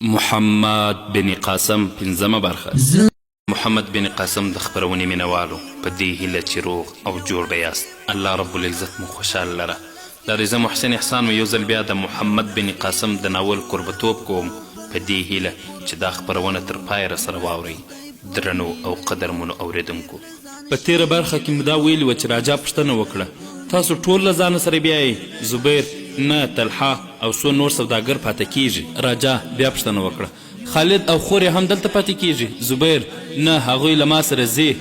محمد بن قاسم پنځمه برخه. محمد بن قاسم د خپرونې مینوالو په دې هیله چې روغ او جوړ به یاست، الله رب العزت مو خوشحاله لره. دا دی زه محسن احسان مو یو ځل بیا د محمد بن قاسم د ناول کوربتوب کوم په دې هیله چې دا خپرونه تر پایه راسره واورئ. درنو او قدرمنو اوریدونکو، په تیره برخه کې مو دا ویلي وه چې راجا پوښتنه وکړه تاسو ټول له ځانه سره بیایئ؟ زبیر نه، طلحه او څو نور سوداګر پاته کیږي. راجا بیا پوښتنه وکړه خالد او خور هم دلته پاتې کیږي؟ زبیر نه، هغوی له ما سره ځي.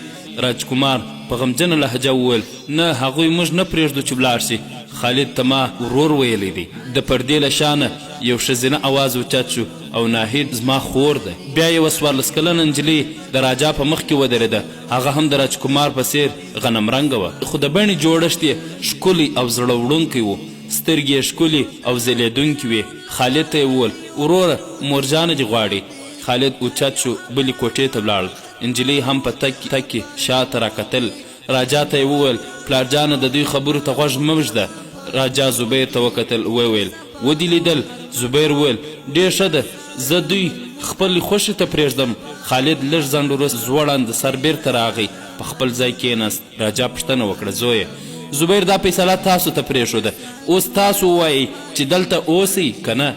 راجکمار په غمجنه لهجه وویل نه، هغوی موږ نه پرېږدو چې ولاړ شي. خالد ته ما ورور ویلی دی. د پردې له شانه یو ښځینه اواز اوچت شو او ناهید زما خور ده. بیا یوه 14 کلنه نجلۍ د راجا په مخ کې ودرېده. هغه هم د راجکمار په څېر غنم رنګه وه، خو د بڼې جوړښت یې ښکلی او زړه وړونکی و. سترګې یې ښکلې او ځلېدونکې وې. خالد ته یې وویل وروره مورجانه دې غواړي. خالد اوچت شو، بلې کوټې ته ولاړ. نجلۍ هم په تک کې شاته راکتل. راجا ته یې وویل پلارجانه د دوی خبرو ته غوږ مه ږده. راجا زبیر ته وکتل، وویل ودې لیدل؟ زبیر وویل ډېر ښه ده، زه دوی خپلې خوښې ته پرېږدم. خالد لږ ځنډ وروسته ځوړند سر بیرته راغی، په خپل ځای کېناست. راجا پوښتنه وکړه زویه زبیر دا فیصله تاسو ته پرېښوده، اوس تاسو ووایئ چې دلته اوسئ که نه؟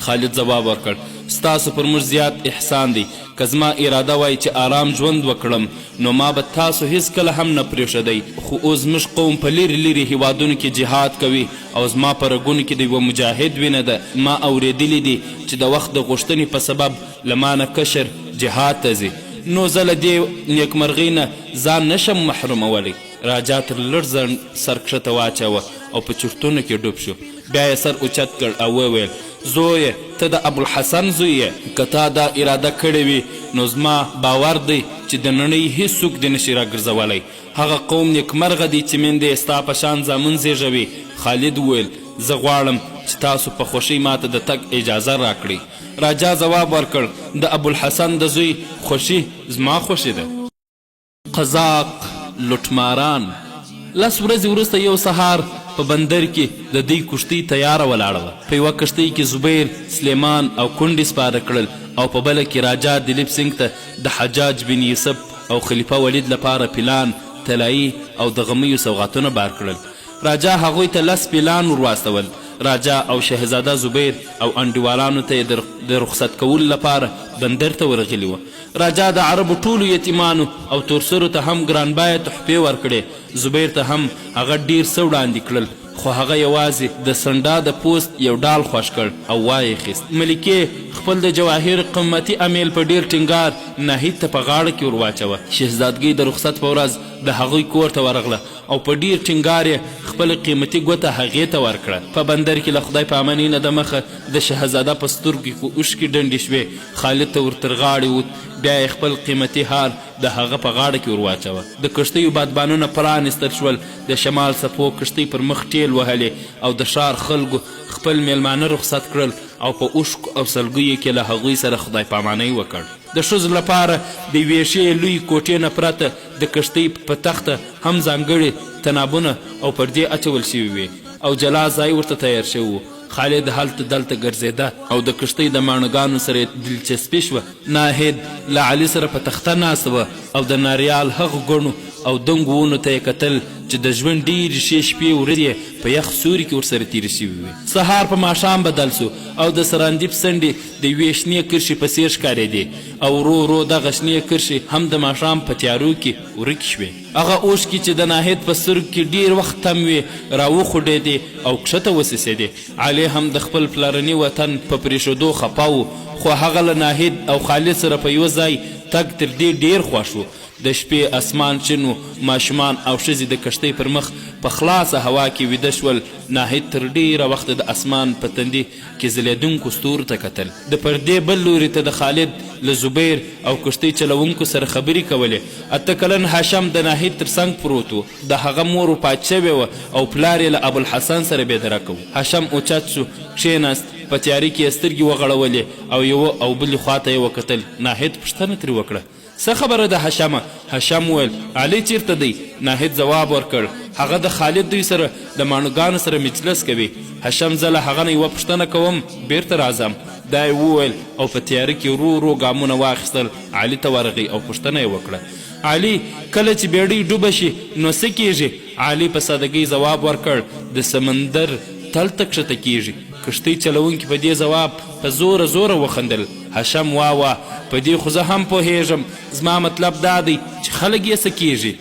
خالد ځواب ورکړ ستاسو پر موږ زیات احسان دی. که زما اراده وای چې آرام ژوند وکړم نو ما به تاسو هیڅکله هم نه پرېښودی، خو اوس زموږ قوم په لرې لرې هیوادونو کې جهاد کوي او زما په رګونو کې د یوه مجاهد وینه ده. ما اورېدلی دي چې د وخت د غوښتنې په سبب له ما نه کشر جهاد ته ځي، نو زه له دې نیکمرغۍ نه ځان نشم محرومولی. راجا تر لږ ځنډ سر کښته واچوه او په چورتونو کې ډوب شو. بیا یې سر اوچت کړ او وویل زویه ته د ابوالحسن زوی یې، که تا دا اراده کړې وي نو زما باور دی چې د نړۍ هیڅوک دې نشي راګرځولی. هغه قوم نیکمرغه دی چې میندې یې ستا په شان زامن زیږوي. خالد وویل زه غواړم چې تاسو په خوښۍ ماته د تګ اجازه راکړئ. راجا ځواب ورکړ د ابوالحسن د زوی خوښي زما خوښي ده. قزاق لوټماران 10 ورځې وروسته یو سهار په بندر کې د دوی کښتۍ تیاره ولاړه وه. په یوه کښتۍ کې زبیر، سلیمان او کونډې سپاره کړل او په بله کې راجا دلیپ سنګ ته د حجاج بن یوسف او خلیفه ولید لپاره پیلان، طلایي او د غمیو سوغاتونه بار کړل. راجا هغوی ته 10 پیلان ور واستول. راجا او شهزاده زبیر او انډیوالانو ته یې د رخصت کولو لپاره بندر ته ورغلي وه. راجا د عربو ټولو یتیمانو او تورسرو ته هم ګرانبایه تحفې ورکړې. زبیر ته هم هغه ډیر څه وړاندې کړل، خو هغه یوازې د سنډا د پوست یو ډال خوښ کړ او وایې خیست. ملکې خپل د جواهر قیمتي امیل په ډیر ټینګار ناهید ته په غاړه کې ور واچوه. شهزادګۍ د رخصت په ورځ د هغوی کور ته ورغله او په ډیر ټینګار یې خپله قیمتي ګوته هغې ته ورکړه. په بندر کې له خدای په امانۍ نه د مخه د شهزاده په سترګو کې اوښکې ډنډې شوې. خالد ته ور تر غاړې ووت. بیا یې خپل قیمتي هار د هغه په غاړه کې ور واچوه. د کښتیو بادبانونه پرانیستل شول. د شمال څپو کښتۍ پر مخ ټیل وهلې او د ښار خلکو خپل میلمانه رخصت کړل او په اوښکو او سلګیو کې له هغوی سره خدای پامانۍ وکړ. د ښځو لپاره د یوې ښې لوی کوټې نه پرته د کښتۍ په تخته هم ځانګړي تنابونه او پردې اچول شوي وې او جلا ځای ورته تیار شوی و. خالد هلته دلته ګرځېده او د کښتۍ د ماڼګانو سره یې دلچسپي شوه. ناهید له علي سره په تخته ناسته وه او د ناریال هغو ګڼو او دنګو ونو ته یې کتل چې د ژوند ډېرې ښې شپې ورځې په یخ سوري کې ورسره تېرې شوي وې. سهار په ماښام بدل سو او د سراندیب څنډې د یوې شنې کرښې په څېر ښکارېدې او ورو ورو دغه شنې کرښې هم د ماښام په تیارو کې ورکې شوې. هغه اوښکې چې د ناهید په سترګو کې ډېر وخت تم وې راوخوډېدې او کښته وسیسېدې. علي هم د خپل پلرني وطن په پرېښودو خفه و، خو هغه له ناهید او خالد سره په یوه ځای تګ تر دې ډېر خوښ و. د شپې اسمان شین و، ماشومان او ښځې د کښتۍ پر مخ په خلاصه هوا کې ویده شول. ناهید تر ډېره وخته د اسمان په تندي کې ځلېدونکو ستورو ته کتل. د پردې بل لوري ته د خالد له زبیر او کښتۍ چلوونکو سره خبرې کولې. 8 کلن هاشم د ناهید تر څنګ پروت و. د هغه مور وفات شوې وه او پلار یې له ابوالحسن سره بېدرکه و. هاشم اوچت شو، کښېناست، په تیارې کې یې سترګې وغړولې او یوه او بلې خواته یې وکتل. ناهید پوښتنه ترې وکړه څه خبره ده هشمه؟ هشم وویل علي چیرته دی؟ ناهید ځواب ورکړ هغه د خالد دوی سره د ماڼوګانو سره مجلس کوي. هشم زه له هغه نه یوه پوښتنه کوم، بیرته راځم. دا یې وویل او په تیاره کې ورو ورو ګامونه واخیستل. علي ته ورغی او پوښتنه یې وکړه: علي، کله چې بیړۍ ډوبه شي نو څه کیږي؟ علي په سادګۍ ځواب ورکړ: د سمندر تل ته کښته کیږي. کښتۍ چلونکي په دې ځواب په زوره زوره وخندل. هشم واه په دې خو زه هم پوهیږم، زما مطلب دا دی چې خلک یې څه کیږي؟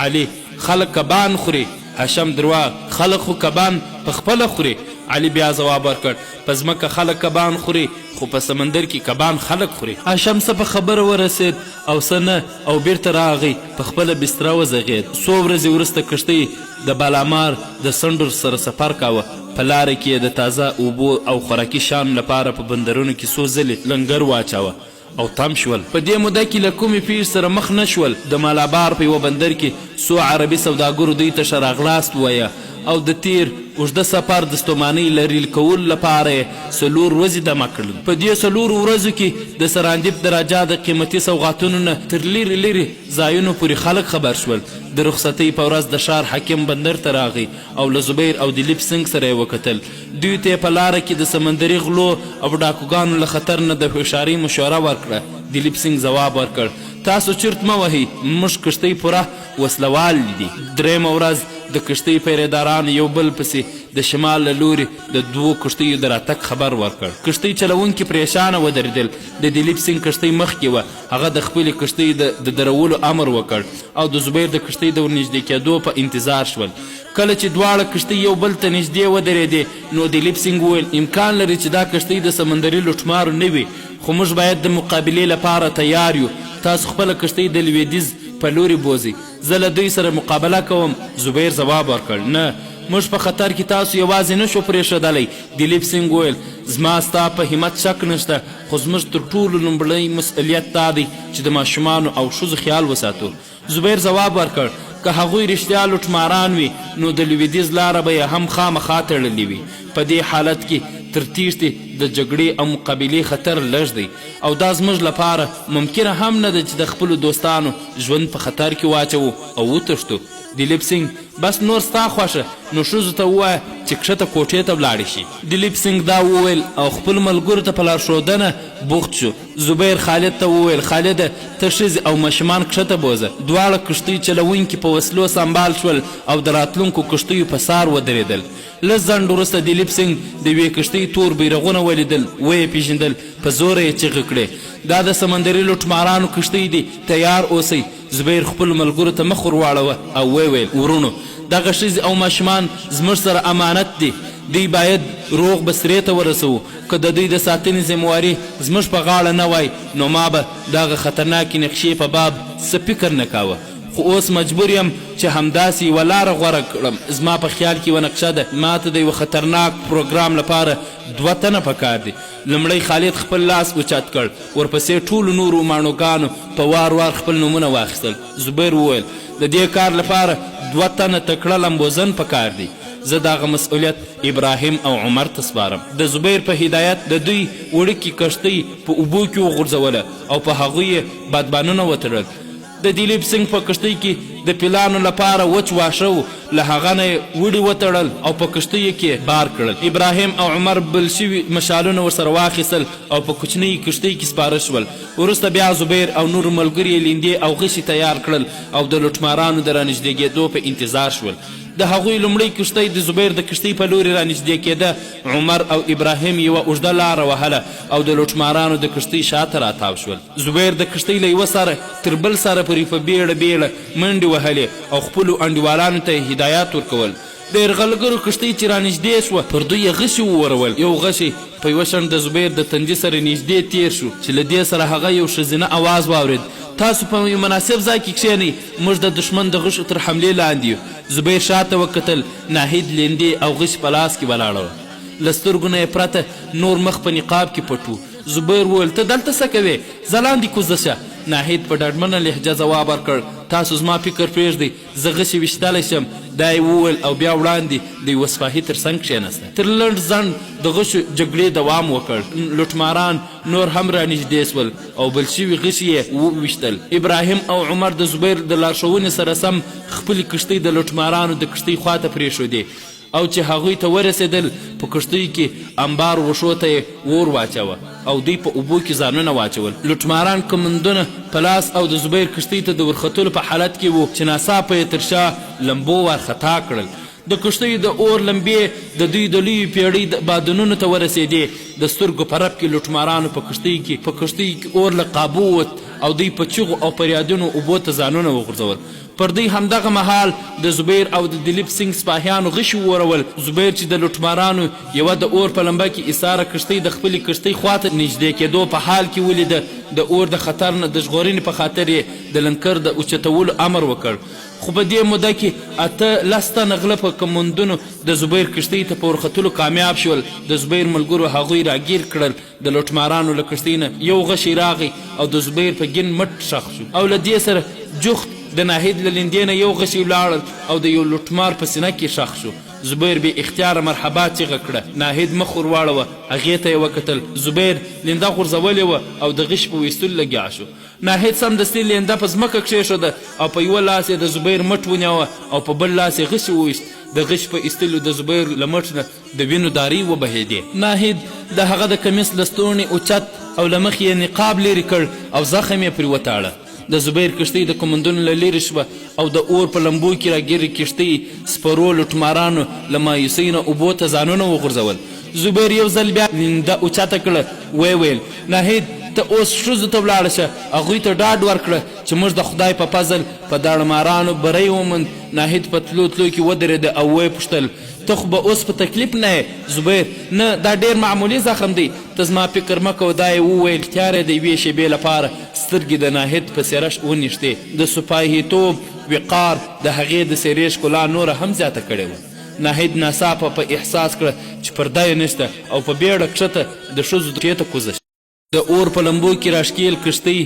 علي: خلک کبان خوري. هشم: درواغ، خلک خو کبان په خپله خوري. علي بیا ځواب ورکړ: په ځمکه خلک کبان خوري خو په سمندر کې کبان خلک خوري. هشم څه په خبره ورسید او څه نه، او بیرته راغی، په خپله بستره وځغېد. څو ورځې وروسته کښتۍ د بالامار د سنډر سره سفر کاوه. په لاره کې یې د تازه اوبو او خوراکي شیانو لپاره په بندرونو کې څو ځلې لنګر واچاوه او تم شول. په دې موده کې له کومې پیښې سره مخ نه شول. د مالابار په یوه بندر کې څو عربي سوداګرو دوی ته ښه راغلاست ووایه او د تیر اوږده سفر د ستومانۍ لرې کولو لپاره یې 4 ورځې دمه کړل. په دې 4 ورځو کې د سراندیب د راجا د قیمتي سوغاتونو نه تر لرې لرې ځایونو پورې خلک خبر شول. د رخصتۍ په ورځ د ښار حاکم بندر ته راغی او له زبیر او دلیپ سنګ سره یې وکتل. دوی ته یې په لاره کې د سمندري غلو او ډاکوګانو له خطر نه د هوښیارۍ مشوره ورکړه. دلیپ سنګ ځواب ورکړ: تاسو چرت مه وهئ، موږ کښتۍ پوره وسلوال دي. درېیمه ورځ د کښتۍ پیرېدارانو یو بل پسې د شمال له لوري د 2 کښتیو د راتګ خبر ورکړ. کښتۍ چلوونکي پریشانه ودرېدل. د دلیپ سنګ کښتۍ مخکې وه. هغه د خپلې کښتۍ د درولو امر وکړ او د زبیر د کښتۍ د ورنږدې کېدو په انتظار شول. کله چې دواړه کښتۍ یو بل ته نږدې ودرېدې نو دلیپ سنګ وویل: امکان لري چې دا کښتۍ د سمندري لوټمارو نه وي، خو موږ باید د مقابلې لپاره تیار یو. تاسو خپله کښتۍ د لویدیځ په لوري بوځئ، زه له دوی سره مقابله کوم. زبیر ځواب ورکړ: نه، موږ په خطر کې تاسو یوازې نشو پرېښودلی. دلیپ سنګ وویل: زما ستا په همت شک نشته، خو زموږ تر ټولو لومړی مسؤلیت دا دی چې د ماشومانو او ښځو خیال وساتو. زبیر ځواب ورکړ: که هغوی رښتیا لوټماران وي نو د لویدیځ لاره به یې هم خامخا تړلې وي. په دې حالت کې تر تیښتې د جګړې او مقابلې خطر لږ دی او دا زموږ لپاره ممکنه هم نه ده چې د خپلو دوستانو ژوند په خطر کې واچوو او وتښتو. دلیپ سنګ: بس نور ستا خوښه، نو ښځو ته ووایه چې کښته کوټې ته ولاړې شي. دلیپ سنګ دا وویل او خپلو ملګرو ته په لارښودنه بوخت شو. زبیر خالد ته وویل: خالده، ته ښځې او ماشومان کښته بوځه. دواړه کښتۍ چلوونکي په وسلو سمبال شول او د راتلونکو کښتیو په سار ودرېدل. لږ ځنډ وروسته دلیپ سنګ د یوې کښتۍ تور بیرغونه ولیدل. ویې پیژندل. په زوره یې چیغې کړې: دا د سمندري لوټمارانو کښتۍ دي، تیار اوسئ. زبیر خپلو ملګرو ته مخ ور واړوه او ویل: ورونو، دغه ښځې او ماشومان زموږ سره امانت دي، دوی باید روغ بصرې ته ورسوو. که د دوی د ساتنې ذمواري زموږ په غاړه نه وای نو ما به دغه خطرناکې نقشې په باب څه فکر نه کاوه، خو اوس مجبور یم چې همداسې یوه لاره غوره کړم. زما په خیال کې یوه نقشه ده. ما ته د یوه خطرناک پروګرام لپاره 2 تنه پکار دي. لومړی خالد خپل لاس اوچت کړ، ورپسې ټولو نورو ماڼوګانو په وار وار خپل نومونه واخیستل. زبیر وویل: د دې کار لپاره 2 تنه تکړه لمبوزن پکار دي. زه دغه مسؤلیت ابراهیم او عمر ته سپارم. د زبیر په هدایت د دوی وړوکې کښتۍ په اوبو کې وغورځوله او په هغوی یې بادبانونه وتړل. د دلیپ سنګ په کښتۍ کې د پیلانو لپاره وچ واښه و، له هغه نه یې وړي وتړل او په کښتیو کې بار کړل. ابراهیم او عمر بل شوي مشالونه ورسره واخیستل او په کوچنۍ کښتۍ کې سپاره شول. وروسته بیا زبیر او نور ملګري یې لیندې او غشي تیار کړل او د لوټمارانو د رانږدې کېدو په انتظار شول. د هغوی لومړۍ کښتۍ د زبیر د کښتۍ په لوري رانږدې کېده. عمر او ابراهیم یوه اوږده لاره وهله او د لوټمارانو د کښتۍ شاته راتاو شول. زبیر د کښتۍ له یوه سره تر بل سره پورې په بیړه بیړه منډې وهلې او خپلو انډیوالانو ته یې هدایات ورکول. د یرغلګرو کښتۍ چې رانږدې شوه پر دوی یې غشي وورول. یو غشی په یوه شڼ د زبیر د تندي سره نږدې تیر شو چې له دې سره هغه یو ښځینه اواز واورېد: تاسو په یو مناسب ځای کې کښېنئ، موږ د دښمن د غشو تر حملې لاندې یو. زبیر شاته وکتل. ناهید لیندې او غش په لاس کې ولاړه وه. له سترګو نه یې پرته نور مخ په نقاب کې پټ و. زبیر وویل: ته دلته څه کوې؟ ځلاندې کوزه شه. ناهید په ډاډمنه لهجه ځواب ورکړ: تاسو زما فکر پرېږدئ، زه غشي ویشتلی شم. دا یې وویل او بیا وړاندې د یوه سپاهي تر څنګ کښېنسته. تر لنډ ځنډ د غشو جګړې دوام وکړ. لوټماران نور هم رانږدې سول او بل شوي غشي یې وویشتل. ابراهیم او عمر د زبیر د لارښوونې سره سم خپلې کښتۍ د لوټمارانو د کښتۍ خواته پرېښودې او چې هغوی ته ورسېدل په کښتیو کې انبار وښو ته یې اور واچوه. او دوی په اوبو کې ځانونه واچول. لوټماران کمندونه په لاس او د زبیر کښتۍ ته د ورختلو په حالت کې وو چې ناڅاپه یې تر شا لمبو وارخطا کړل. د کښتۍ د اور لمبې د دوی د لویې پیړۍ د بادونونو ته ورسېدې. د سترګو په رپ کې لوټمارانو په کښتۍ کې اور له قابو ووت او دوی په چغو او فریادونو اوبو ته ځانونه وغورځول. پر دوی همدغه مهال د زبیر او د دلیپ سنګ سپاهیانو غشي وورول. زبیر چې د لوټمارانو یوه د اور په لمبه کې ایساره کښتۍ د خپلې کښتۍ خواته نږدې کېدو په حال کې ولیده. د اور د خطر نه د ژغورنې په خاطر یې د لنکر د اوچتولو امر وکړ. خو په دې موده کې 10 تنه غله په کمندونو د زبیر کښتۍ ته په ورختلو کامیاب شول. د زبیر ملګرو هغوی راګیر کړل. د لوټمارانو له کښتۍ نه یو غشی راغی او د زبیر په ګین مټ ښخ شو او له دې سره جوخت د ناهید له لیندې نه یو غشی ولاړل او د یو لوټمار په سینه کې ښخ شو. زبیر بې اختیاره مرحبا چیغه کړه. ناهید مخ ور واړوه، هغې ته یې وکتل. زبیر لینده غورځولې وه او د غش په ویستلو لګیا شو. ناهید سمدستي لینده په ځمکه کښېښوده او په یوه لاس یې د زبیر مټ ونیوه او په بل لاس یې غش وویست. د غش په ایستلو د زبیر له مټ نه د وینو دارې وبهېدې. ناهید د هغه د کمیس لستوڼې اوچت او له مخې یې نقاب لرې کړ او زخم یې پرې وتاړه. د زبیر کښتۍ د کمندونو له لرې شوه او د اور په لمبو کې راګیرې کښتۍ سپرو لوټمارانو له مایوسۍ نه اوبو ته ځانونه وغورځول. زبیر یو ځل بیا لینده اوچته کړه. ویې ویل ناهید ته اوس ښځو ته ولاړه شه. هغوی ته ډاډ ورکړه چې موږ د خدای په فضل په داړمارانو بری وموند. ناهید په تلو کې ودرېده او ویې پوښتل ته خو به اوس په تکلیف نه یې؟ زبیر نه، دا ډېر معمولي زخم دی. ته زما فکر مه کوه. دا یې وویل. اختیار یې د یوې شېبې لپاره سترګې د ناهید په څېره ونیښتې. د سپاهیتوب وقار د هغې د څېرې ښکلا نوره هم زیاته کړې وه. ناهید ناڅاپه په احساس کړه چې پرده یې نشته او په بیړه کښته د ښځو پښې ته کوزه شوه. د اور په لمبو کې راښکېل کښتۍ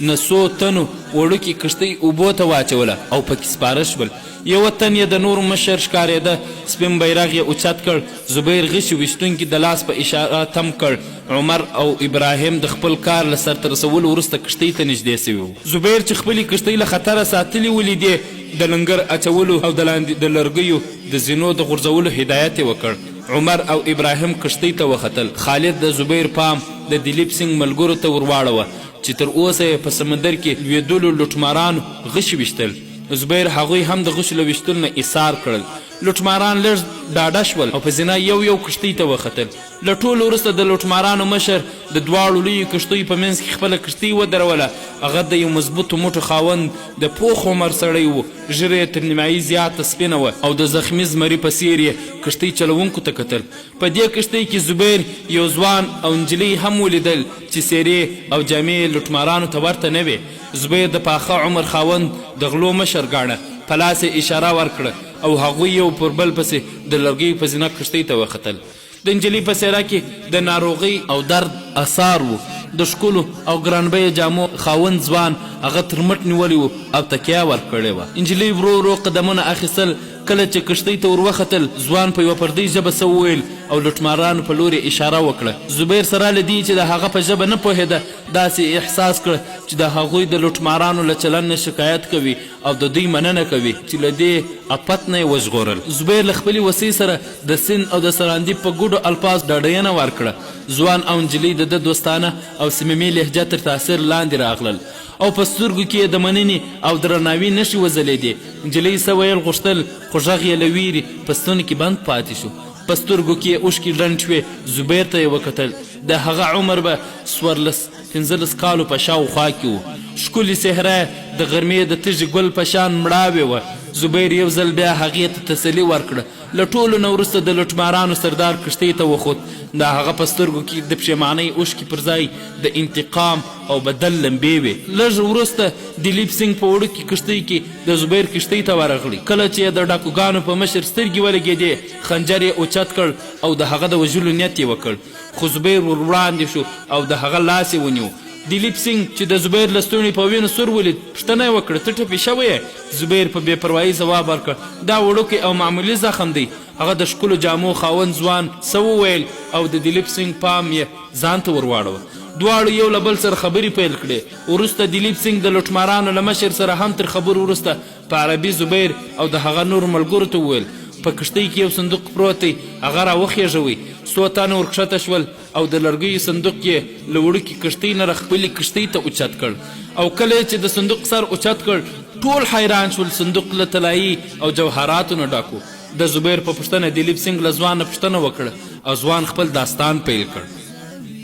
نه 100 تنو وړوکې کښتۍ اوبو ته واچوله او پکې سپاره شول. یوه تن یې د نورو مشر ښکارېده. سپین بیرغ یې اوچت کړ. زبیر غشي ویشتونکي د لاس په اشاره تم کړ. عمر او ابراهیم د خپل کار له سرته رسولو وروسته کښتۍ ته نږدې سوي وو. زبیر چې خپلې کښتۍ له خطره ساتلې ولیدې، د لنګر اچولو او د لاندې د لرګیو د زینو د غورځولو هدایت یې وکړ. عمر او ابراهیم کښتۍ ته وختل. خالد د زبیر پام د دلیپ سنګ ملګرو ته ورواړوه چې تر اوسه یې په سمندر کې لوېدلو لوټمارانو غشي ویشتل. زبیر هغوی هم د غشو له ویشتلو نه ایثار کړل. لوټماران لږ ډاډه شول او په زینه یو کښتۍ ته وختل. له ټولو وروسته د لوټمارانو مشر د دواړو لویو کښتیو په منځ کې خپله کښتۍ ودروله. هغه د یو مضبوطو موټو خاوند د پوخ عمر سړی و. ږیره یې تر نیمایي زیاته سپینه وه او د زخمي زمري په څېر یې کښتۍ چلوونکو ته کتل. په دې کښتۍ کې زبیر یو ځوان او نجلۍ هم ولیدل چې څېرې او جامې یې لوټمارانو ته ورته نه وې. زبیر د پاخه عمر خاوند د غلو مشر ګاڼه. په لاس یې اشاره ورکړه او هغوی یو پر بل پسې د لرګیو په زینه کښتۍ ته وختل. د نجلۍ په څېره کې د ناروغۍ او درد اثار و. د ښکلو او ګرانبیه جامو خاوند ځوان هغه تر مټ نیولی و او تکیه ورکړې وه. نجلۍ ورو ورو قدمونه اخیستل. کله چې کښتۍ ته وروختل، ځوان په یوه پردۍ ژبه څه وویل او لوټمارانو په لور یې اشاره وکړه. زبیر سره له دې چې د هغه په ژبه نه پوهېده، داسې احساس کړه چې د هغوی د لوټمارانو له چلن نه شکایت کوي او د دوی مننه کوي چې له دې افت نه یې وژغورل. زبیر له خپلې وسۍ سره د سند او د سراندې په ګډو الفاظ ډاډینه ورکړه. ځوان او نجلۍ د ده دوستانه او صمیمي لهجه تر تاثیر لاندې راغلل او په سترګو کې یې د مننې او درناوي نښې وځلېدې. نجلۍ څه ویل غوښتل خو غږ یې له ویرې په ستوني کې بند پاتې شو. په سترګو کې یې اوښکې ډنډ شوې. زبیر ته یې وکتل. د هغه عمر به 14-15 کالو په شاوخوا کې و. ښکلې څهره د غرمې د تږي ګل په شان مړاوې وه. زبیر یو ځل بیا هغې ته تسلي ورکړه. له ټولو نه وروسته د لوټمارانو سردار کښتۍ ته وخوت. د هغه په سترګو کې د پښیمانۍ اوښکې پر ځای د انتقام او بدل لمبې وې. لږ وروسته دلیپ سنګ په وړوکې کښتۍ کې د زبیر کښتۍ ته ورغلی. کله چې د ډاکوګانو په مشر سترګې ولګېدې، خنجر یې اوچت کړ او د هغه د وژلو نیت یې وکړ. خو زبیر ور وړاندې شو او د هغه لاس یې ونیو. دلیپ سنګ چې د زبیر له ستوني په وینو سور ولید، پوښتنه یې وکړه ته ټپي شوی یې؟ زبیر په بې پروایي ځواب ورکړ دا وړوکی او معمولي زخم دی. هغه د ښکلو جامو خاوند ځوان څه وویل او د دلیپ سنګ پام یې ځان ته ور واړوه. دواړو یو له بل سره خبرې پیل کړې. وروسته دلیپ سنګ د لوټمارانو له مشر سره هم تر خبرو وروسته په عربي زبیر او د هغه نور ملګرو ته وویل په کښتۍ کې یو صندوق پروت دی هغه راوخېژوئ څو تانه ورکښته شول او د لرګیو صندوق یې له وړوکې کښتۍ نه خپلې کښتۍ ته اوچت کړ او کله چې د صندوق سر اوچت کړ ټول حیران شول صندوق له طلایي او جوهراتو نه ډاکو د زبیر په پوښتنه دلیپ سنګ له ځوان نه پوښتنه وکړه او ځوان خپل داستان پیل کړ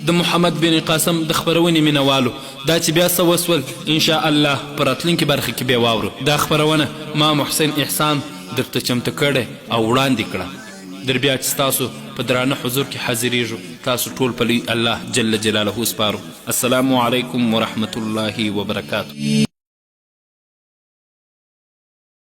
د محمد بن قاسم د خپرونې مینوالو دا چې بیا څه وسول انشاءالله په راتلونکي برخه کې بیا واورو دا خپرونه ما محسن احسان درته چمتو کړې او وړاندې کړه در بیا چې ستاسو په درانه حضور کې حاضریږو تاسو ټول په لوی الله جل جلاله سپارو السلام علیکم ورحمة الله وبرکاته